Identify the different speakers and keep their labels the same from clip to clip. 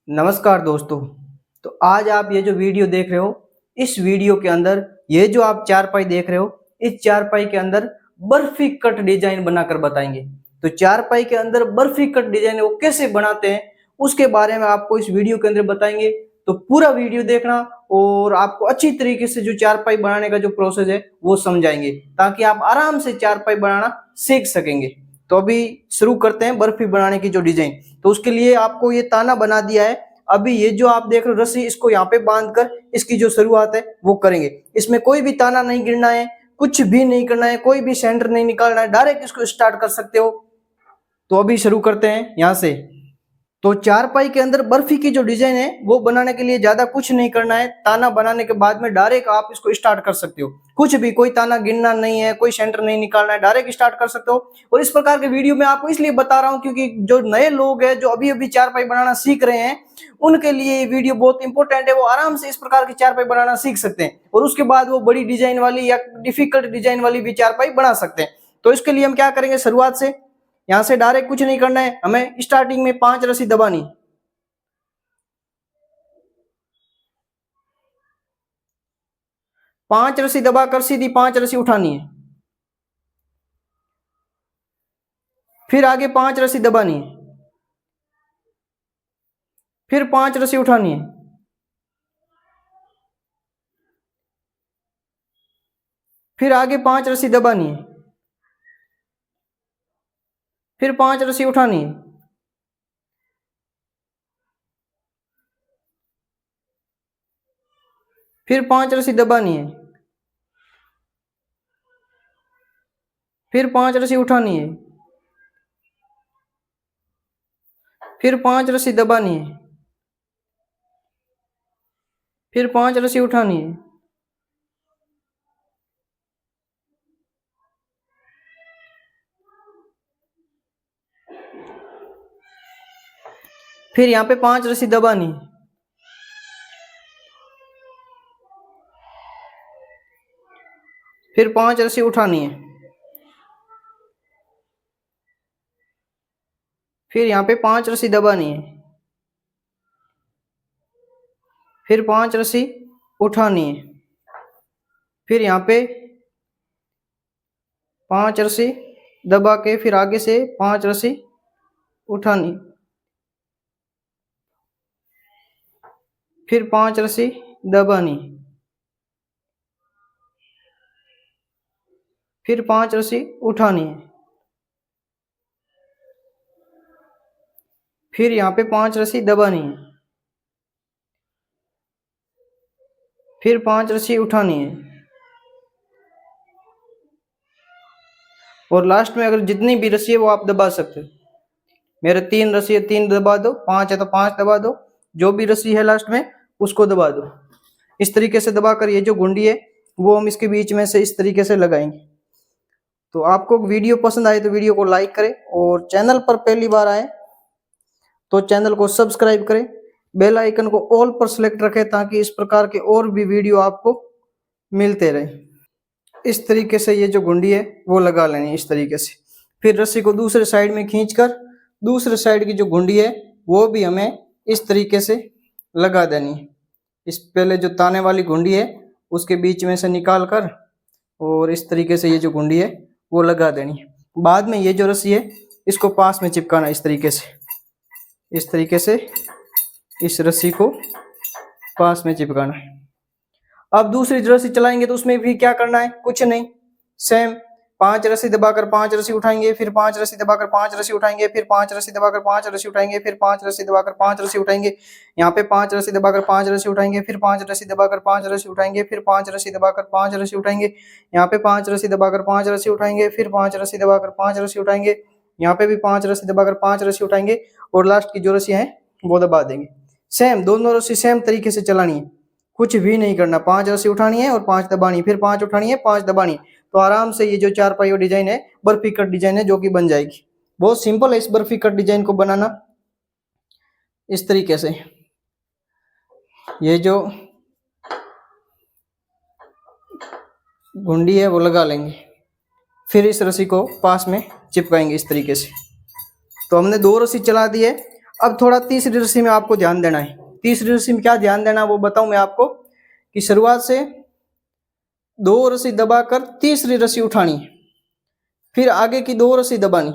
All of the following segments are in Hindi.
Speaker 1: नमस्कार दोस्तों। तो आज आप ये जो वीडियो देख रहे हो, इस वीडियो के अंदर ये जो आप चारपाई देख रहे हो, इस चारपाई के अंदर बर्फी कट डिजाइन बनाकर बताएंगे। तो चारपाई के अंदर बर्फी कट डिजाइन वो कैसे बनाते हैं उसके बारे में आपको इस वीडियो के अंदर बताएंगे। तो पूरा वीडियो देखना और आपको अच्छी तरीके से जो चारपाई बनाने का जो प्रोसेस है वो समझाएंगे, ताकि आप आराम से चारपाई बनाना सीख सकेंगे। तो अभी शुरू करते हैं बर्फी बनाने की जो डिजाइन। तो उसके लिए आपको ये ताना बना दिया है। अभी ये जो आप देख रहे हो रस्सी, इसको यहाँ पे बांधकर इसकी जो शुरुआत है वो करेंगे। इसमें कोई भी ताना नहीं गिरना है, कुछ भी नहीं करना है, कोई भी सेंटर नहीं निकालना है, डायरेक्ट इसको स्टार्ट कर सकते हो। तो अभी शुरू करते हैं यहाँ से। तो चारपाई के अंदर बर्फी की जो डिजाइन है वो बनाने के लिए ज्यादा कुछ नहीं करना है। ताना बनाने के बाद में डायरेक्ट आप इसको स्टार्ट कर सकते हो। कुछ भी, कोई ताना गिनना नहीं है, कोई सेंटर नहीं निकालना है, डायरेक्ट स्टार्ट कर सकते हो। और इस प्रकार के वीडियो मैं आपको इसलिए बता रहा हूँ क्योंकि जो नए लोग हैं, जो अभी अभी चारपाई बनाना सीख रहे हैं, उनके लिए ये वीडियो बहुत इंपॉर्टेंट है। वो आराम से इस प्रकार की चारपाई बनाना सीख सकते हैं और उसके बाद वो बड़ी डिजाइन वाली या डिफिकल्ट डिजाइन वाली भी चारपाई बना सकते हैं। तो इसके लिए हम क्या करेंगे, शुरुआत से यहाँ से डायरेक्ट कुछ नहीं करना है। हमें स्टार्टिंग में 5 रस्सी दबानी, 5 रस्सी दबाकर सीधी 5 रस्सी उठानी है। फिर आगे 5 रस्सी दबानी है, फिर 5 रस्सी उठानी है, फिर आगे 5 रस्सी दबानी है, फिर 5 रस्सी उठानी है, फिर 5 रस्सी दबानी है, फिर 5 रस्सी उठानी है, फिर 5 रस्सी दबानी है, फिर 5 रस्सी उठानी है, फिर यहाँ पे 5 रस्सी दबानी है, फिर 5 रस्सी उठानी है, फिर यहाँ पे 5 रस्सी दबानी है, फिर 5 रस्सी उठानी है, फिर यहाँ पे 5 रस्सी दबा के फिर आगे से 5 रस्सी उठानी, फिर 5 रस्सी दबानी, फिर 5 रस्सी उठानी है, फिर यहाँ पे 5 रस्सी दबानी है, फिर 5 रस्सी उठानी है, और लास्ट में अगर जितनी भी रस्सी है वो आप दबा सकते हो। मेरे 3 रस्सी है, 3 दबा दो, 5 है तो 5 दबा दो, जो भी रस्सी है लास्ट में उसको दबा दो। इस तरीके से दबाकर ये जो गुंडी है वो हम इसके बीच में से इस तरीके से लगाएंगे। तो आपको वीडियो पसंद आए तो वीडियो को लाइक करें, और चैनल पर पहली बार आए तो चैनल को सब्सक्राइब करें, बेल आइकन को ऑल पर सिलेक्ट रखें ताकि इस प्रकार के और भी वीडियो आपको मिलते रहे। इस तरीके से ये जो गुंडी है वो लगा लेनी है इस तरीके से। फिर रस्सी को दूसरे साइड में खींचकर दूसरे साइड की जो गुंडी है वो भी हमें इस तरीके से लगा देनी है। इस पहले जो ताने वाली गुंडी है उसके बीच में से निकाल कर और इस तरीके से ये जो गुंडी है वो लगा देनी है। बाद में ये जो रस्सी है इसको पास में चिपकाना इस तरीके से, इस तरीके से इस रस्सी को पास में चिपकाना है। अब दूसरी रस्सी चलाएंगे तो उसमें भी क्या करना है, कुछ नहीं, सेम 5 रस्सी दबाकर 5 रस्सी उठाएंगे, फिर 5 रस्सी दबाकर 5 रस्सी उठाएंगे, फिर 5 रस्सी दबाकर 5 रस्सी उठाएंगे, फिर 5 रस्सी दबाकर 5 रस्सी उठाएंगे, यहाँ पे 5 रस्सी दबाकर 5 रस्सी उठाएंगे, फिर 5 रस्सी दबाकर 5 रस्सी उठाएंगे, फिर 5 रस्सी दबाकर 5 रस्सी उठाएंगे, यहाँ पे 5 रस्सी दबाकर 5 रस्सी उठाएंगे, फिर 5 रस्सी दबाकर 5 रस्सी उठाएंगे, यहाँ पे भी 5 रस्सी दबाकर 5 रस्सी उठाएंगे, और लास्ट की जो रस्सी है वो दबा देंगे। सेम दोनों रस्सी सेम तरीके से चलानी है, कुछ भी नहीं करना। 5 रस्सी उठानी है और 5 दबानी, फिर 5 उठानी है, 5 दबानी। तो आराम से ये जो चारपाई डिजाइन है बर्फी कट डिजाइन है जो कि बन जाएगी। बहुत सिंपल है इस बर्फी कट डिजाइन को बनाना। इस तरीके से ये जो गुंडी है वो लगा लेंगे, फिर इस रस्सी को पास में चिपकाएंगे इस तरीके से। तो हमने 2 रस्सी चला दी है। अब थोड़ा तीसरी रस्सी में आपको ध्यान देना है। तीसरी रस्सी में क्या ध्यान देना वो बताऊं मैं आपको, कि शुरुआत से 2 रस्सी दबाकर तीसरी रस्सी उठानी है, फिर आगे की 2 रस्सी दबानी।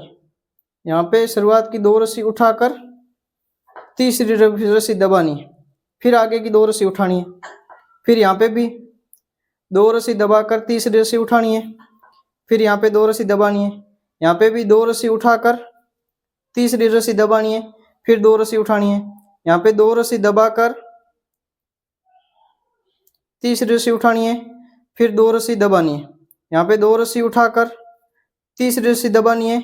Speaker 1: यहाँ पे शुरुआत की 2 रस्सी उठाकर तीसरी रस्सी दबानी है, फिर आगे की 2 रस्सी उठानी है, फिर यहाँ पे भी 2 रस्सी दबाकर तीसरी रस्सी उठानी है, फिर यहाँ पे 2 रस्सी दबानी है, यहाँ पे भी 2 रस्सी उठाकर तीसरी रस्सी दबानी है, फिर 2 रस्सी उठानी है, यहाँ पे 2 रस्सी दबाकर तीसरी रस्सी उठानी है, फिर 2 रस्सी दबानी है, यहाँ पे 2 रस्सी उठाकर तीसरी रस्सी दबानी है,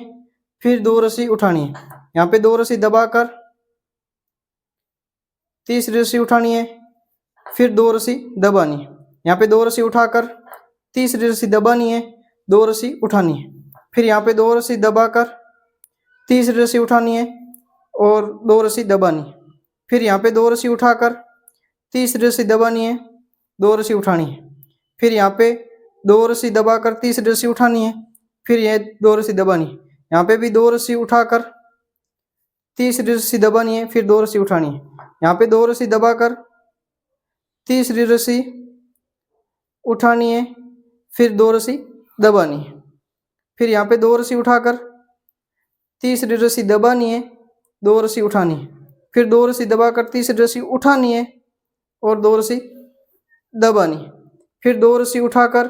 Speaker 1: फिर 2 रस्सी उठानी है, यहाँ पे 2 रस्सी दबाकर तीसरी रस्सी उठानी है, फिर 2 रस्सी दबानी है, यहाँ पे 2 रस्सी उठाकर तीसरी रस्सी दबानी है, 2 रस्सी उठानी है, फिर यहाँ पे 2 रस्सी दबाकर तीसरी रस्सी उठानी है और 2 रस्सी दबानी है, फिर यहाँ पे 2 रस्सी उठाकर तीसरी रस्सी दबानी है, 2 रस्सी उठानी है, फिर यहाँ पे 2 रस्सी दबाकर तीसरी रस्सी उठानी है, फिर ये 2 रस्सी दबानी है, यहाँ पे भी 2 रस्सी उठाकर तीसरी रस्सी दबानी है, फिर 2 रस्सी उठानी है, यहाँ पे 2 रस्सी दबाकर तीसरी रस्सी उठानी है, फिर 2 रस्सी दबानी है, फिर यहाँ पे 2 रस्सी उठाकर तीसरी रस्सी दबानी है, 2 रस्सी उठानी है, फिर 2 रस्सी दबाकर तीसरी रस्सी उठानी है और 2 रस्सी दबानी, फिर 2 रस्सी उठाकर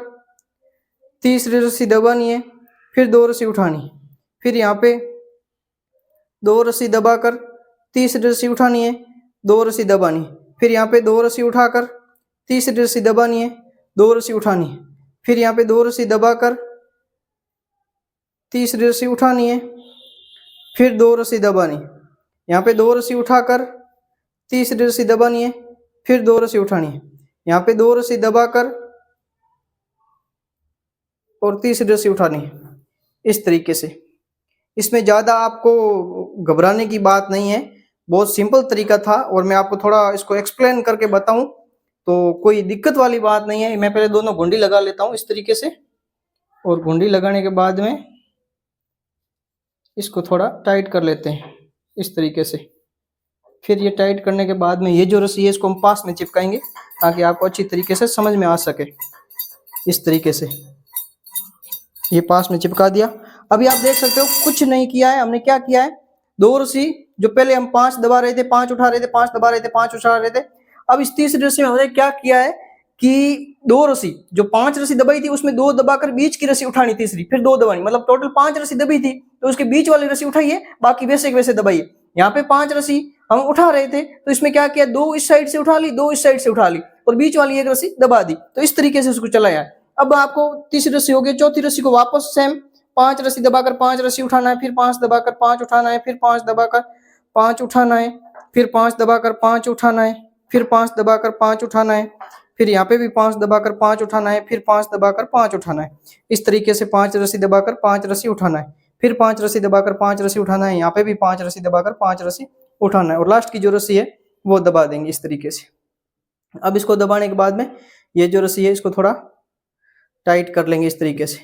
Speaker 1: तीसरी रस्सी दबानी है, फिर 2 रस्सी उठानी, फिर यहाँ पे 2 रस्सी दबाकर तीसरी रस्सी उठानी है, 2 रस्सी दबानी, फिर यहाँ पे 2 रस्सी उठाकर तीसरी रस्सी दबानी है, 2 रस्सी उठानी, फिर यहाँ पे 2 रस्सी दबाकर तीसरी रस्सी उठानी है, फिर 2 रस्सी दबानी, यहाँ पे 2 रस्सी उठाकर तीसरी रस्सी दबानी है, फिर 2 रस्सी उठानी है, यहाँ पे 2 रस्सी दबाकर और तीसरी रस्सी उठानी है। इस तरीके से, इसमें ज़्यादा आपको घबराने की बात नहीं है, बहुत सिंपल तरीका था और मैं आपको थोड़ा इसको एक्सप्लेन करके बताऊं तो कोई दिक्कत वाली बात नहीं है। मैं पहले दोनों घुंडी लगा लेता हूं इस तरीके से, और घुंडी लगाने के बाद में इसको थोड़ा टाइट कर लेते हैं इस तरीके से। फिर ये टाइट करने के बाद में ये जो रस्सी है इसको हम पास में चिपकाएंगे ताकि आपको अच्छी तरीके से समझ में आ सके। इस तरीके से ये पास में चिपका दिया। अभी आप देख सकते हो कुछ नहीं किया है हमने। क्या किया है, 2 रस्सी जो पहले हम 5 दबा रहे थे, 5 उठा रहे थे, 5 दबा रहे थे, 5 उठा रहे थे, अब इस तीसरी रस्सी में हमने क्या किया है कि 2 रस्सी जो 5 रस्सी दबाई थी उसमें 2 दबाकर बीच की रस्सी उठानी तीसरी, फिर 2 दबानी, मतलब टोटल 5 रस्सी दबी थी तो उसके बीच वाली रस्सी उठाइए, बाकी वैसे के वैसे दबाइए। यहाँ पे 5 रस्सी हम उठा रहे थे तो इसमें क्या किया, 2 इस साइड से उठा ली, 2 इस साइड से उठा ली और बीच वाली एक रस्सी दबा दी। तो इस तरीके से उसको चलाया है। अब आपको तीसरी रस्सी हो गई, चौथी रस्सी को वापस सेम 5 रस्सी दबाकर 5 रस्सी उठाना है, फिर 5 दबाकर 5 उठाना है, फिर 5 दबाकर 5 उठाना है, फिर 5 दबाकर 5 उठाना है, फिर 5 दबाकर 5 उठाना है, फिर यहाँ पे भी 5 दबाकर 5 उठाना है, फिर 5 दबाकर 5 उठाना है। इस तरीके से 5 रस्सी दबाकर 5 रस्सी उठाना है, फिर 5 रस्सी दबाकर 5 रस्सी उठाना है, यहाँ पे भी 5 रस्सी दबाकर 5 रस्सी उठाना है और लास्ट की जो रस्सी है वो दबा देंगे इस तरीके से। अब इसको दबाने के बाद में ये जो रस्सी है इसको थोड़ा टाइट कर लेंगे इस तरीके से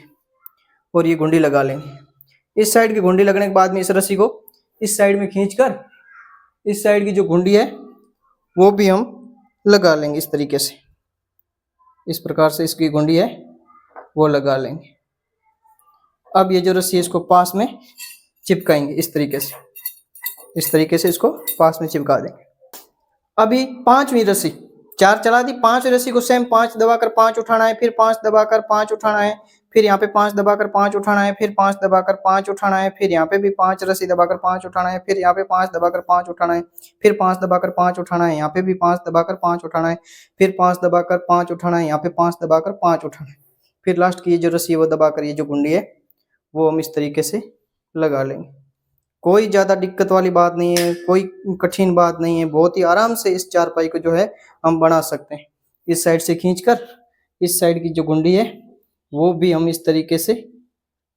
Speaker 1: और ये घुंडी लगा लेंगे। इस साइड की घुंडी लगने के बाद में इस रस्सी को इस साइड में खींचकर इस साइड की जो घुंडी है वो भी हम लगा लेंगे इस तरीके से। इस प्रकार से इसकी घुंडी है वो लगा लेंगे। अब ये जो रस्सी है इसको पास में चिपकाएंगे इस तरीके से। इस तरीके से इसको पास में चिपका देंगे। अभी 5वीं रस्सी 4 चला दी, 5वीं रस्सी को सेम 5 दबाकर 5 उठाना है, फिर 5 दबाकर 5 उठाना है, फिर यहाँ पे 5 दबाकर 5 उठाना है, फिर 5 दबाकर 5 उठाना है, फिर यहाँ पे भी 5 रस्सी दबाकर 5 उठाना है, फिर यहाँ पे 5 दबाकर 5 उठाना है, फिर 5 दबाकर 5 उठाना है, यहाँ पे भी 5 दबाकर 5 उठाना है, फिर 5 दबाकर 5 उठाना है, यहाँ पे 5 दबाकर 5 उठाना है, फिर लास्ट की ये जो रस्सी है वो दबाकर ये जो घुंडी है वो हम इस तरीके से लगा लेंगे। कोई ज़्यादा दिक्कत वाली बात नहीं है, कोई कठिन बात नहीं है, बहुत ही आराम से इस चारपाई को जो है हम बना सकते हैं। इस साइड से खींचकर इस साइड की जो घुंडी है वो भी हम इस तरीके से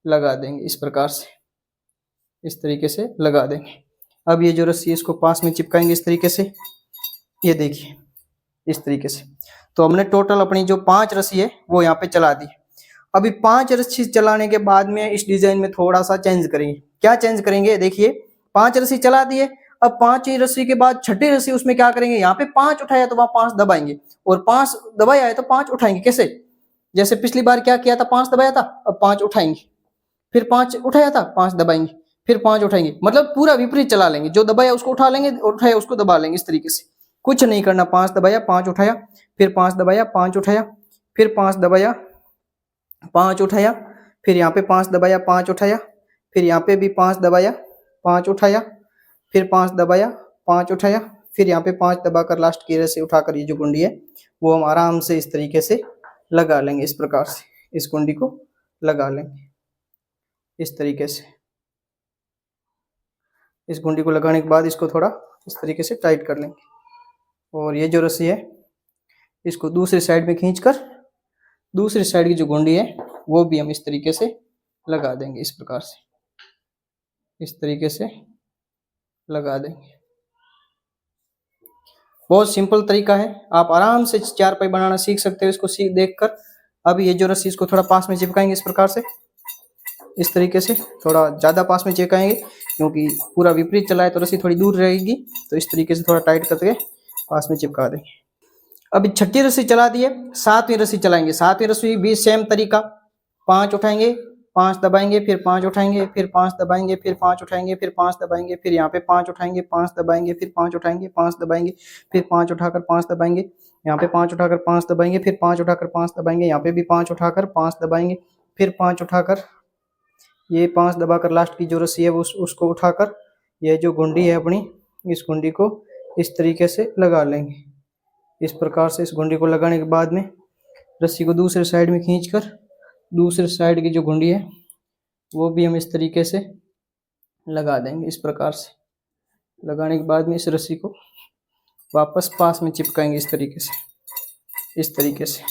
Speaker 1: लगा देंगे। इस प्रकार से इस तरीके से लगा देंगे। अब ये जो रस्सी है इसको पास में चिपकाएंगे इस तरीके से। ये देखिए इस तरीके से। तो हमने टोटल अपनी जो 5 रस्सी है वो यहाँ पे चला दी। अभी 5 रस्सी चलाने के बाद में इस डिजाइन में थोड़ा सा चेंज करेंगे। क्या चेंज करेंगे, देखिए 5 रस्सी चला दिए। अब 5वीं रस्सी के बाद छठी रस्सी, उसमें क्या करेंगे, यहाँ पे 5 उठाया तो वहां 5 दबाएंगे, और 5 दबाया है तो 5 उठाएंगे। कैसे, जैसे पिछली बार क्या किया था, 5 दबाया था, अब 5 उठाएंगे, फिर 5 उठाया था, 5 दबाएंगे, फिर 5 उठाएंगे, मतलब पूरा विपरीत चला लेंगे, जो दबाया उसको उठा लेंगे, उठाया उसको दबा लेंगे, इस तरीके से। कुछ नहीं करना, 5 दबाया 5 उठाया, फिर 5 दबाया 5 उठाया, फिर 5 दबाया 5 उठाया, फिर यहाँ पे 5 दबाया 5 उठाया, फिर यहाँ पे भी 5 दबाया 5 उठाया, फिर 5 दबाया 5 उठाया, फिर यहाँ पे 5 दबाकर लास्ट की रस्सी उठाकर ये जो कुंडी है वो हम आराम से इस तरीके से लगा लेंगे। इस प्रकार से इस कुंडी को लगा लेंगे, इस तरीके से। इस कुंडी को लगाने के बाद इसको थोड़ा इस तरीके से टाइट कर लेंगे, और ये जो रस्सी है इसको दूसरी साइड में खींचकर दूसरी साइड की जो गुंडी है वो भी हम इस तरीके से लगा देंगे, इस प्रकार से, इस तरीके से लगा देंगे। बहुत सिंपल तरीका है, आप आराम से चारपाई बनाना सीख सकते हो इसको देखकर। अब ये जो रस्सी इसको थोड़ा पास में चिपकाएंगे, इस प्रकार से, इस तरीके से थोड़ा ज्यादा पास में चिपकाएंगे, क्योंकि पूरा विपरीत चला है तो रस्सी थोड़ी दूर रहेगी, तो इस तरीके से थोड़ा टाइट करके पास में चिपका देंगे। अभी छठी रस्सी चला दी है, 7वीं रस्सी चलाएंगे। 7वीं रस्सी भी सेम तरीका, 5 उठाएंगे, 5 दबाएंगे, फिर 5 उठाएंगे, फिर 5 दबाएंगे, फिर 5 उठाएंगे, फिर 5 दबाएंगे, फिर यहाँ पे 5 उठाएंगे, 5 दबाएंगे, फिर 5 उठाएंगे, 5 दबाएंगे, फिर 5 उठाकर 5 दबाएंगे, यहाँ पे 5 उठाकर 5 दबाएंगे, फिर 5 उठाकर 5 दबाएंगे, यहाँ पे भी 5 उठाकर 5 दबाएंगे, फिर 5 उठाकर ये 5 दबाकर लास्ट की जो रस्सी है उसको उठाकर ये जो गुंडी है अपनी, इस गुंडी को इस तरीके से लगा लेंगे। इस प्रकार से इस गुंडी को लगाने के बाद में रस्सी को दूसरे साइड में खींचकर दूसरे साइड की जो गुंडी है वो भी हम इस तरीके से लगा देंगे। इस प्रकार से लगाने के बाद में इस रस्सी को वापस पास में चिपकाएंगे, इस तरीके से, इस तरीके से।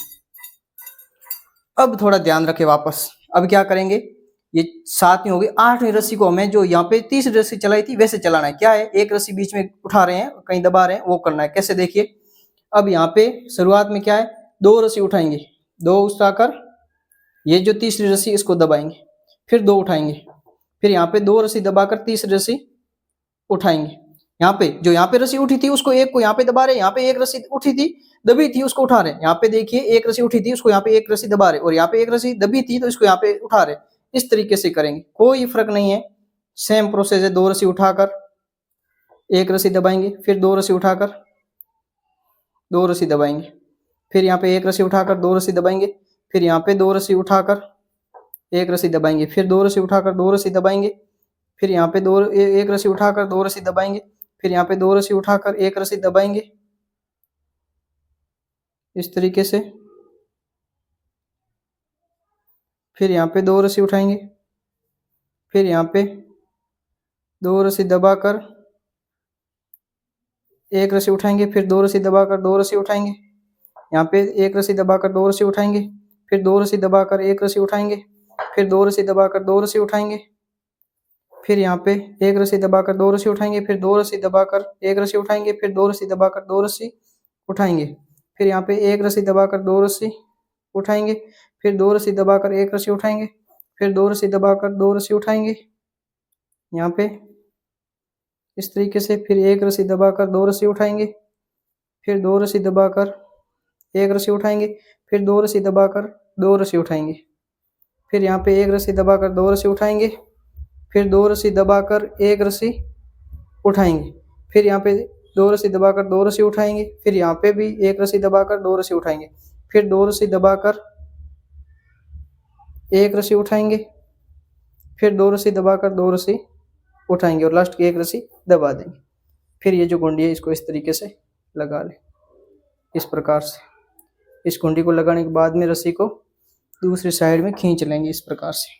Speaker 1: अब थोड़ा ध्यान रखें, वापस अब क्या करेंगे, ये 7वीं हो गई। 8वीं रस्सी को हमें जो यहाँ पे 30 रस्सी चलाई थी वैसे चलाना है। क्या है, एक रस्सी बीच में उठा रहे हैं, कहीं दबा रहे हैं, वो करना है। कैसे, देखिए, अब यहाँ पे शुरुआत में क्या है, 2 रस्सी उठाएंगे, 2 उठाकर ये जो तीसरी रस्सी इसको दबाएंगे, फिर 2 उठाएंगे, फिर यहाँ पे 2 रस्सी दबाकर तीसरी रस्सी उठाएंगे। यहाँ पे जो यहाँ पे रस्सी उठी थी उसको एक को यहाँ पे दबा रहे, यहाँ पे एक रस्सी उठी थी दबी थी उसको उठा रहे, यहाँ पे देखिए एक रस्सी उठी थी उसको यहाँ पे एक रस्सी दबा रहे, और यहाँ पे एक रस्सी दबी थी तो इसको यहाँ पे उठा रहे। इस तरीके से करेंगे, कोई फर्क नहीं है, सेम प्रोसेस है। 2 रस्सी उठाकर एक रस्सी दबाएंगे, फिर 2 रस्सी उठाकर 2 रस्सी दबाएंगे, फिर यहाँ पे एक रस्सी उठाकर 2 रस्सी दबाएंगे, फिर यहाँ पे 2 रस्सी उठाकर एक रस्सी दबाएंगे, फिर 2 रस्सी उठाकर 2 रस्सी दबाएंगे, फिर यहाँ पे एक रस्सी उठाकर 2 रस्सी दबाएंगे, फिर यहाँ पे 2 रस्सी उठाकर एक रस्सी दबाएंगे, इस तरीके से। फिर यहाँ पे 2 रस्सी उठाएंगे, फिर यहाँ पे 2 रस्सी दबाकर एक रस्सी उठाएंगे, फिर 2 रस्सी दबाकर 2 रस्सी उठाएंगे, यहाँ पे एक रस्सी दबाकर 2 रस्सी उठाएंगे, फिर 2 रस्सी दबाकर एक रस्सी उठाएंगे, फिर 2 रस्सी दबाकर 2 रस्सी उठाएंगे, फिर यहाँ पे एक रस्सी दबाकर 2 रस्सी उठाएंगे, फिर 2 रस्सी दबाकर एक रस्सी उठाएंगे, फिर 2 रस्सी दबाकर 2 रस्सी उठाएंगे, फिर यहाँ पे एक रस्सी दबाकर 2 रस्सी उठाएंगे, फिर 2 रस्सी दबाकर एक रस्सी उठाएंगे, फिर 2 रस्सी दबाकर 2 रस्सी उठाएंगे, यहाँ पे इस तरीके से। फिर एक रस्सी दबाकर 2 रस्सी उठाएंगे, फिर 2 रस्सी दबाकर एक रस्सी उठाएंगे, फिर 2 रस्सी दबाकर 2 रस्सी उठाएंगे, फिर यहाँ पे एक रस्सी दबाकर 2 रस्सी उठाएंगे, फिर 2 रस्सी दबाकर एक रस्सी उठाएंगे, फिर यहाँ पे 2 रस्सी दबाकर 2 रस्सी उठाएंगे, फिर यहाँ पे भी एक रस्सी दबाकर 2 रस्सी उठाएंगे, फिर 2 रस्सी दबाकर एक रस्सी उठाएंगे, फिर 2 रस्सी दबाकर 2 रस्सी उठाएंगे, और लास्ट की एक रस्सी दबा देंगे। फिर ये जो गुंडी है इसको इस तरीके से लगा लें, इस प्रकार से। इस गुंडी को लगाने के बाद में रस्सी को दूसरी साइड में खींच लेंगे, इस प्रकार से,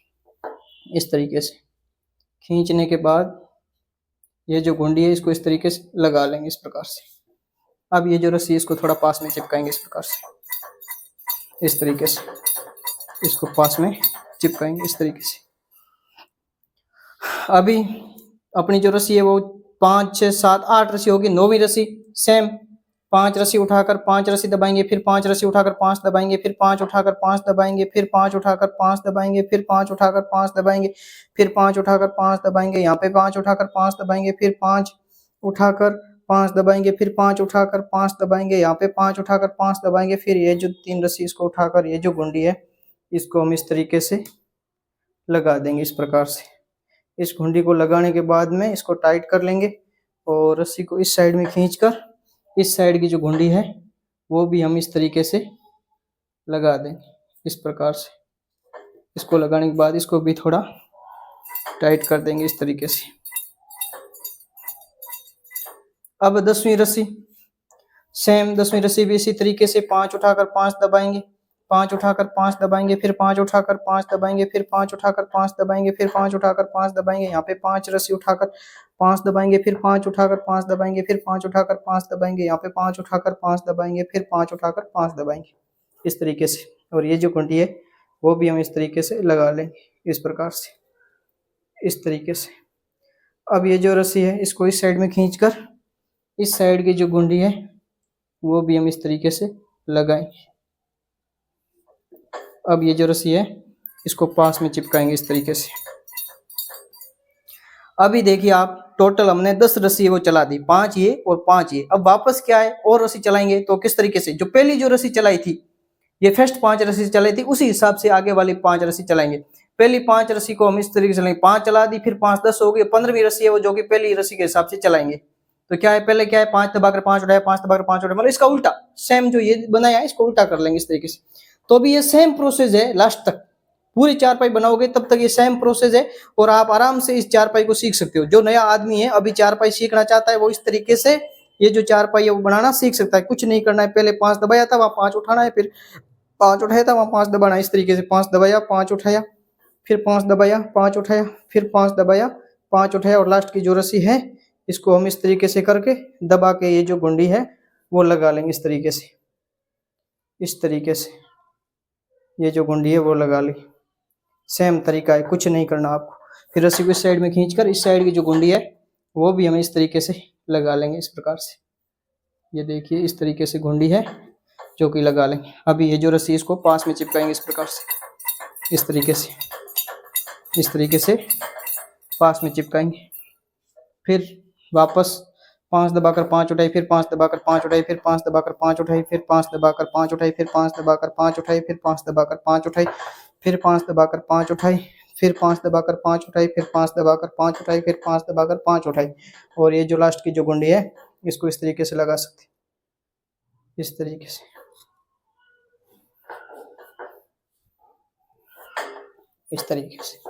Speaker 1: इस तरीके से। खींचने के बाद ये जो गुंडी है इसको इस तरीके से लगा लेंगे, इस प्रकार से। अब ये जो रस्सी इसको थोड़ा पास में चिपकाएंगे, इस प्रकार से, इस तरीके से इसको पास में चिपकाएंगे, इस तरीके से। अभी अपनी जो रस्सी है वो 5, 6, 7, 8 रस्सी होगी। 9वीं रस्सी सेम, 5 रस्सी उठाकर 5 रस्सी दबाएंगे, फिर 5 रस्सी उठाकर 5 दबाएंगे, फिर 5 उठाकर 5 दबाएंगे, फिर 5 उठाकर 5 दबाएंगे, फिर 5 उठाकर 5 दबाएंगे, फिर 5 उठाकर 5 दबाएंगे, यहाँ पे 5 उठाकर 5 दबाएंगे, फिर 5 उठाकर 5 दबाएंगे, फिर 5 उठाकर 5 दबाएंगे, यहाँ पे 5 उठाकर 5 दबाएंगे, फिर ये जो 3 रस्सी इसको उठाकर ये जो गुंडी है इसको हम इस तरीके से लगा देंगे इस प्रकार से। इस घुंडी को लगाने के बाद में इसको टाइट कर लेंगे और रस्सी को इस साइड में खींचकर इस साइड की जो घुंडी है वो भी हम इस तरीके से लगा देंगे इस प्रकार से। इसको लगाने के बाद इसको भी थोड़ा टाइट कर देंगे इस तरीके से। अब 10वीं रस्सी, सेम 10वीं रस्सी भी इसी तरीके से 5 उठाकर 5 दबाएंगे, 5 उठाकर 5 दबाएंगे, फिर 5 उठाकर 5 दबाएंगे, फिर 5 उठाकर 5 दबाएंगे, फिर 5 उठाकर 5 दबाएंगे, यहाँ पे 5 रस्सी उठाकर 5 दबाएंगे, फिर 5 उठाकर 5 दबाएंगे, फिर 5 उठाकर 5 दबाएंगे, यहाँ पे 5 उठाकर 5 दबाएंगे, फिर 5 उठाकर 5 दबाएंगे इस तरीके से। और ये जो घंटी है वो भी हम इस तरीके से लगा लेंगे इस प्रकार से, इस तरीके से। अब ये जो रस्सी है इसको इस साइड में खींचकर इस साइड की जो गुंडी है वो भी हम इस तरीके से लगाएंगे। अब ये जो रस्सी है इसको पास में चिपकाएंगे इस तरीके से। अभी देखिए आप, टोटल हमने 10 रस्सी वो चला दी, 5 ये और 5 ये। अब वापस क्या है, और रस्सी चलाएंगे तो किस तरीके से, जो पहली जो रस्सी चलाई थी ये फर्स्ट 5 रस्सी चलाई थी उसी हिसाब से आगे वाली 5 रस्सी चलाएंगे। पहली 5 रस्सी को हम इस तरीके से चलाएंगे, 5 चला दी, फिर 5 10 हो गई, 15वीं रस्सी है वो जो कि पहली रस्सी के हिसाब से चलाएंगे। तो क्या है, पहले क्या है 5 दबाकर 5 उठाया, 5 दबाकर 5 उठाया, मतलब इसका उल्टा सेम जो ये बनाया है इसको उल्टा कर लेंगे इस तरीके से। तो अभी ये सेम प्रोसेस है लास्ट तक, पूरी चारपाई बनाओगे तब तक ये सेम प्रोसेस है और आप आराम से इस चारपाई को सीख सकते हो। जो नया आदमी है अभी चारपाई सीखना चाहता है वो इस तरीके से ये जो चारपाई है वो बनाना सीख सकता है। कुछ नहीं करना है, पहले 5 दबाया था वहां 5 उठाना है, फिर 5 उठाया था वहां 5 दबाना है इस तरीके से। 5 दबाया 5 उठाया, फिर 5 दबाया 5 उठाया, फिर 5 दबाया 5 उठाया, और लास्ट की जो रस्सी है इसको हम इस तरीके से करके दबा के ये जो गुंडी है वो लगा लेंगे इस तरीके से, इस तरीके से ये जो गुंडी है वो लगा ली। सेम तरीका है, कुछ नहीं करना आपको। फिर रस्सी को इस साइड में खींचकर इस साइड की जो गुंडी है वो भी हम इस तरीके से लगा लेंगे इस प्रकार से। ये देखिए इस तरीके से गुंडी है जो कि लगा लेंगे। अभी ये जो रस्सी इसको पास में चिपकाएंगे इस प्रकार से, इस तरीके से, इस तरीके से पास में चिपकाएंगे। फिर वापस 5 दबाकर 5 उठाई, फिर 5 दबाकर 5 उठाई, फिर 5 दबाकर 5 उठाई, फिर 5 दबाकर 5 उठाई, फिर 5 दबाकर 5 उठाई, फिर 5 दबाकर 5 उठाई, फिर 5 दबाकर 5 उठाई, फिर 5 दबाकर 5 उठाई, फिर 5 दबाकर 5 उठाई, फिर 5 दबाकर 5 उठाई। और ये जो लास्ट की जो गुंडी है इसको इस तरीके से लगा सकते, इस तरीके से, इस तरीके से।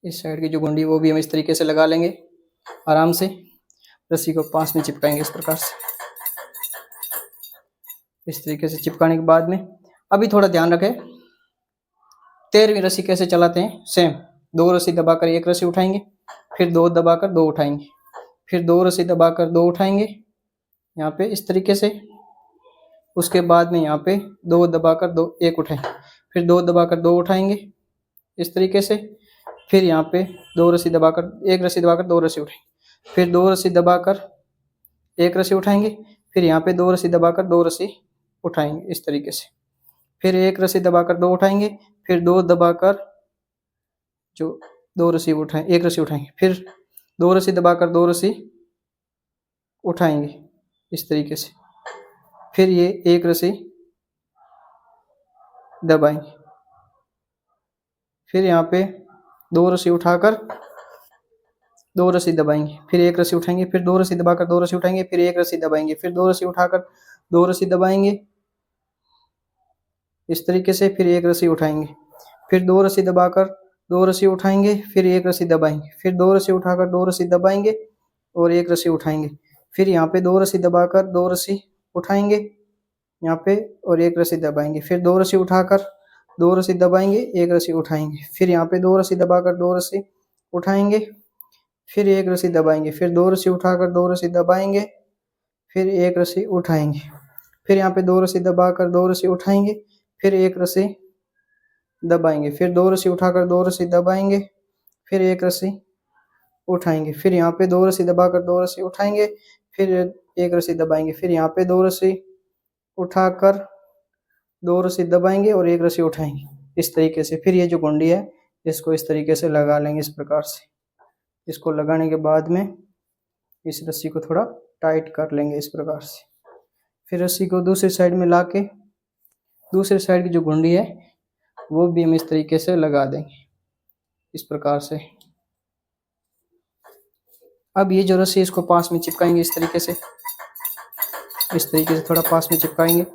Speaker 1: इस साइड की जो गुंडी वो भी हम इस तरीके से लगा लेंगे आराम से। रस्सी को पास में चिपकाएंगे इस प्रकार से, इस तरीके से चिपकाने के बाद में अभी थोड़ा ध्यान रखें 13वीं रस्सी कैसे चलाते हैं। सेम 2 रस्सी दबाकर 1 रस्सी उठाएंगे, फिर 2 दबाकर 2 उठाएंगे, फिर 2 रस्सी दबाकर 2 उठाएंगे यहाँ पे इस तरीके से। उसके बाद में यहाँ पे 2 दबाकर 2 1 उठाएंगे, फिर 2 दबाकर 2 उठाएंगे इस तरीके से। फिर यहाँ पे 2 रस्सी दबाकर 1 रस्सी दबाकर 2 रस्सी उठाएंगे, फिर 2 रस्सी दबाकर 1 रस्सी उठाएंगे, फिर यहाँ पे 2 रस्सी दबाकर 2 रस्सी उठाएंगे इस तरीके से। फिर 1 रस्सी दबाकर 2 उठाएंगे, फिर 2 दबाकर जो 2 रस्सी उठाएंगे 1 रस्सी उठाएंगे, फिर 2 रस्सी दबाकर 2 रस्सी उठाएंगे इस तरीके से। फिर ये 1 रस्सी दबाएंगे, फिर यहाँ पे 2 रस्सी उठाकर 2 रस्सी दबाएंगे, फिर 1 रस्सी उठाएंगे, फिर 2 रस्सी दबाकर 2 रस्सी उठाएंगे, फिर 1 रस्सी दबाएंगे, फिर 2 रस्सी उठाकर 2 रस्सी दबाएंगे इस तरीके से, फिर 1 रस्सी उठाएंगे, फिर 2 रस्सी दबाकर 2 रस्सी उठाएंगे, फिर 1 रस्सी दबाएंगे, फिर 2 रस्सी उठाकर 2 रस्सी दबाएंगे और 1 रस्सी उठाएंगे, फिर यहाँ पे 2 रस्सी दबाकर 2 रस्सी उठाएंगे यहाँ पे और 1 रस्सी दबाएंगे, फिर 2 रस्सी उठाकर 2 रस्सी दबाएंगे 1 रस्सी उठाएंगे, फिर यहाँ पे 2 रस्सी दबाकर 2 रस्सी उठाएंगे, फिर 1 रस्सी दबाएंगे, फिर 2 रस्सी उठाकर 2 रस्सी दबाएंगे, फिर 1 रस्सी उठाएंगे, फिर यहाँ पे 2 रस्सी दबाकर 2 रस्सी उठाएंगे, फिर 1 रस्सी दबाएंगे, फिर 2 रस्सी उठाकर 2 रस्सी दबाएंगे, फिर 1 रस्सी उठाएंगे, फिर यहाँ पे 2 रस्सी दबाकर 2 रस्सी उठाएंगे, फिर 1 रस्सी दबाएंगे, फिर यहाँ पे 2 रस्सी उठाकर 2 रस्सी दबाएंगे और 1 रस्सी उठाएंगे इस तरीके से। फिर ये जो गुंडी है इसको इस तरीके से लगा लेंगे इस प्रकार से। इसको लगाने के बाद में इस रस्सी को थोड़ा टाइट कर लेंगे इस प्रकार से। फिर रस्सी को दूसरी साइड में ला के दूसरी साइड की जो गुंडी है वो भी हम इस तरीके से लगा देंगे इस प्रकार से। अब ये जो रस्सी इसको पास में चिपकाएंगे इस तरीके से थोड़ा पास में चिपकाएंगे।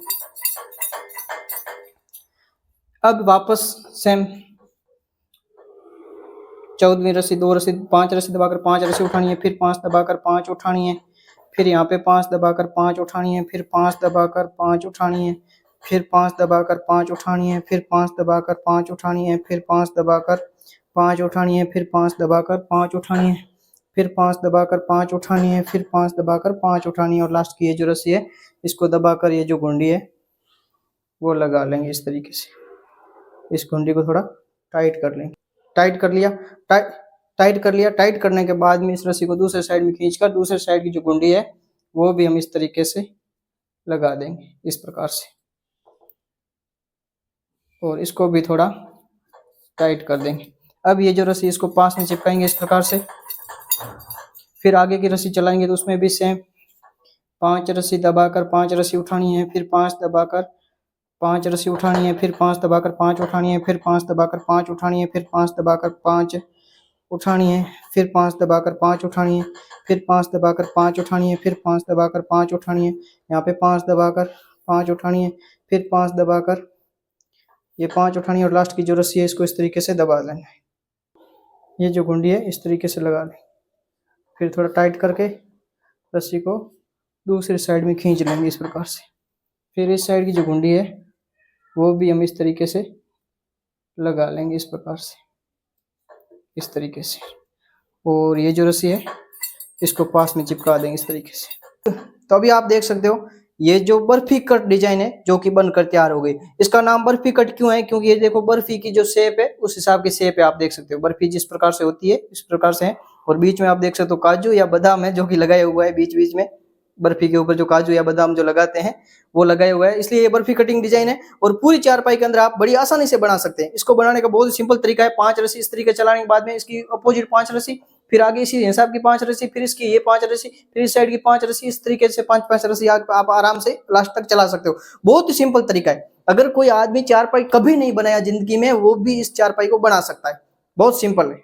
Speaker 1: अब वापस सेम 14वीं रस्सी 2 रस्सी 5 रस्सी दबाकर 5 रस्सी उठानी है, फिर 5 दबाकर 5 उठानी है, फिर यहाँ पे 5 दबाकर 5 उठानी है, फिर 5 दबाकर 5 उठानी है, फिर 5 दबाकर 5 उठानी है, फिर 5 दबाकर 5 उठानी है, फिर 5 दबाकर 5 उठानी है, फिर 5 दबाकर 5 उठानी है, फिर 5 दबाकर 5 उठानी है, फिर 5 दबाकर 5 उठानी है, और लास्ट की ये जो रस्सी है इसको दबाकर ये जो गुंडी है वो लगा लेंगे इस तरीके से। इस गुंडी को थोड़ा टाइट कर लेंगे। टाइट कर लिया। टाइट करने के बाद में इस रस्सी को दूसरे साइड में खींचकर दूसरे साइड की जो गुंडी है वो भी हम इस तरीके से लगा देंगे इस प्रकार से, और इसको भी थोड़ा टाइट कर देंगे। अब ये जो रस्सी इसको पास में चिपकाएंगे इस प्रकार से। फिर आगे की रस्सी चलाएंगे तो उसमें भी सेम 5 रस्सी दबाकर 5 रस्सी उठानी है, फिर 5 दबाकर 5 रस्सी उठानी है, फिर 5 दबाकर 5 उठानी है, फिर 5 दबाकर 5 उठानी है, फिर 5 दबाकर 5 उठानी है, फिर 5 दबाकर 5 उठानी है, फिर 5 दबाकर 5 उठानी है, फिर 5 दबाकर 5 उठानी है, यहाँ पे 5 दबाकर 5 उठानी है, फिर 5 दबाकर ये 5 उठानी है, और लास्ट की जो रस्सी है इसको इस तरीके से दबा लेना है। ये जो गुंडी है इस तरीके से लगा लें। फिर थोड़ा टाइट करके रस्सी को दूसरी साइड में खींच लेंगे इस प्रकार से। फिर इस साइड की जो गुंडी है वो भी हम इस तरीके से लगा लेंगे इस प्रकार से, इस तरीके से, और ये जो रस्सी है इसको पास में चिपका देंगे इस तरीके से। तो अभी आप देख सकते हो ये जो बर्फी कट डिजाइन है जो कि बनकर तैयार हो गई। इसका नाम बर्फी कट क्यों है? क्योंकि ये देखो बर्फी की जो शेप है उस हिसाब की शेप है। आप देख सकते हो बर्फी जिस प्रकार से होती है इस प्रकार से है, और बीच में आप देख सकते हो काजू या बादाम है जो कि लगाया हुआ है बीच बीच में। बर्फी के ऊपर जो काजू या बादाम जो लगाते हैं वो लगाया हुआ है, इसलिए ये बर्फी कटिंग डिजाइन है। और पूरी चारपाई के अंदर आप बड़ी आसानी से बना सकते हैं। इसको बनाने का बहुत ही सिंपल तरीका है। 5 रस्सी इस तरीके चलाने के बाद में इसकी अपोजिट 5 रस्सी, फिर आगे इसी हिसाब की 5 रस्सी, फिर इसकी ये 5 रस्सी, फिर इस साइड की 5 रस्सी, इस तरीके से 5-5 रस्सी आप आराम से लास्ट तक चला सकते हो। बहुत ही सिंपल तरीका है। अगर कोई आदमी चारपाई कभी नहीं बनाया जिंदगी में वो भी इस चारपाई को बना सकता है। बहुत सिंपल है।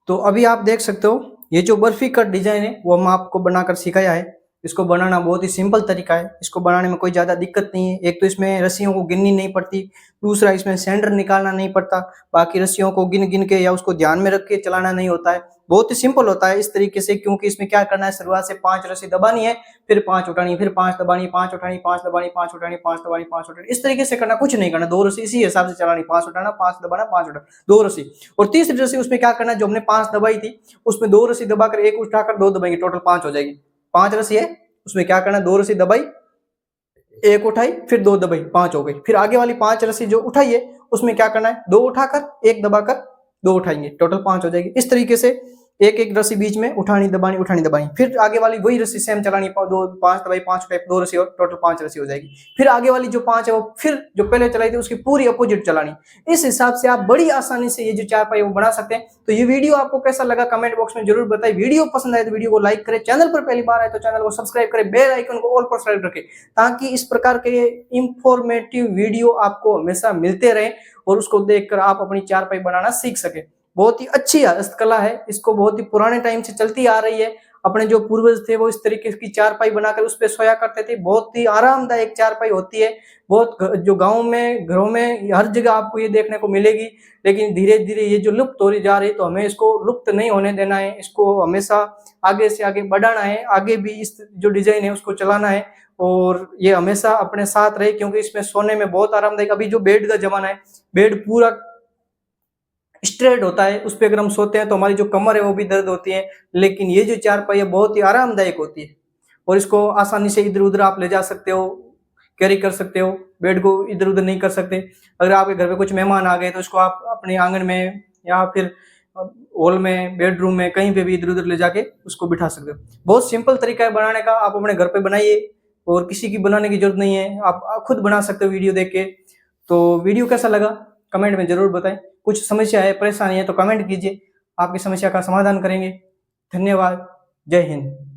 Speaker 1: तो अभी आप देख सकते हो ये जो बर्फी कट डिजाइन है वो हम आपको बनाकर सिखाया है। इसको बनाना बहुत ही सिंपल तरीका है। इसको बनाने में कोई ज़्यादा दिक्कत नहीं है। एक तो इसमें रस्सियों को गिननी नहीं पड़ती, दूसरा इसमें सेंटर निकालना नहीं पड़ता, बाकी रस्सियों को गिन गिन के या उसको ध्यान में रख के चलाना नहीं होता है। बहुत ही सिंपल होता है इस तरीके से, क्योंकि इसमें क्या करना है, शुरुआत से 5 रस्सी दबानी है, फिर 5 उठानी, फिर 5 दबानी, 5 उठानी, 5 दबानी, 5 उठानी, 5 दबानी, 5 उठानी, इस तरीके से करना, कुछ नहीं करना। 2 रस्सी इसी हिसाब से चलानी, 5 उठाना, 5 दबाना, 5 उठाना, 2 रस्सी। और तीसरी रस्सी उसमें क्या करना है, जो हमने 5 दबाई थी उसमें 2 रस्सी दबाकर 1 उठाकर 2 दबाएंगे, टोटल 5 हो जाएगी। 5 रस्सी है उसमें क्या करना है, 2 रस्सी दबाई, 1 उठाई, फिर 2 दबाई, 5 हो गई। फिर आगे वाली 5 रस्सी जो उठाई है उसमें क्या करना है, 2 उठाकर 1 दबाकर 2 उठाएंगे, टोटल 5 हो जाएगी। इस तरीके से एक एक रस्सी बीच में उठानी दबानी उठानी दबानी, फिर आगे वाली वही रस्सी सेम चलानी, 5 दबाई, 5 उठाई, 2 रस्सी और टोटल 5 रस्सी हो जाएगी। फिर आगे वाली जो 5 है वो फिर जो पहले चलाई थी उसकी पूरी अपोजिट चलानी। इस हिसाब से आप बड़ी आसानी से ये जो चारपाई वो बना सकते हैं। तो ये वीडियो आपको कैसा लगा कमेंट बॉक्स में जरूर बताइए। वीडियो पसंद आए तो वीडियो को लाइक करें, चैनल पर पहली बार आए तो चैनल को सब्सक्राइब करें, बेल आइकन को ऑल पर सेलेक्ट रखें, ताकि इस प्रकार के इंफॉर्मेटिव वीडियो आपको हमेशा मिलते रहे और उसको देखकर आप अपनी चारपाई बनाना सीख सके। बहुत ही अच्छी हस्तकला है, इसको बहुत ही पुराने टाइम से चलती आ रही है। अपने जो पूर्वज थे वो इस तरीके की चारपाई बनाकर उस पे सोया करते थे। बहुत ही आरामदायक चारपाई होती है। बहुत जो गांव में घरों में हर जगह आपको ये देखने को मिलेगी, लेकिन धीरे धीरे ये जो लुप्त हो जा रही है, तो हमें इसको लुप्त नहीं होने देना है। इसको हमेशा आगे से आगे बढ़ाना है, आगे भी इस जो डिजाइन है उसको चलाना है और ये हमेशा अपने साथ रहे, क्योंकि इसमें सोने में बहुत आरामदायक। अभी जो बेड का जमाना है, बेड पूरा स्ट्रेट होता है, उस पर अगर हम सोते हैं तो हमारी जो कमर है वो भी दर्द होती है, लेकिन ये जो चारपाई है बहुत ही आरामदायक होती है और इसको आसानी से इधर उधर आप ले जा सकते हो, कैरी कर सकते हो। बेड को इधर उधर नहीं कर सकते। अगर आपके घर पे कुछ मेहमान आ गए तो इसको आप अपने आंगन में या फिर हॉल में, बेडरूम में, कहीं पे भी इधर उधर ले जाके उसको बिठा सकते हो। बहुत सिंपल तरीका है बनाने का। आप अपने घर पे बनाइए और किसी की बनाने की जरूरत नहीं है, आप खुद बना सकते हो वीडियो देख के। तो वीडियो कैसा लगा कमेंट में जरूर बताएं। कुछ समस्या है, परेशानी है तो कमेंट कीजिए, आपकी समस्या का समाधान करेंगे। धन्यवाद। जय हिंद।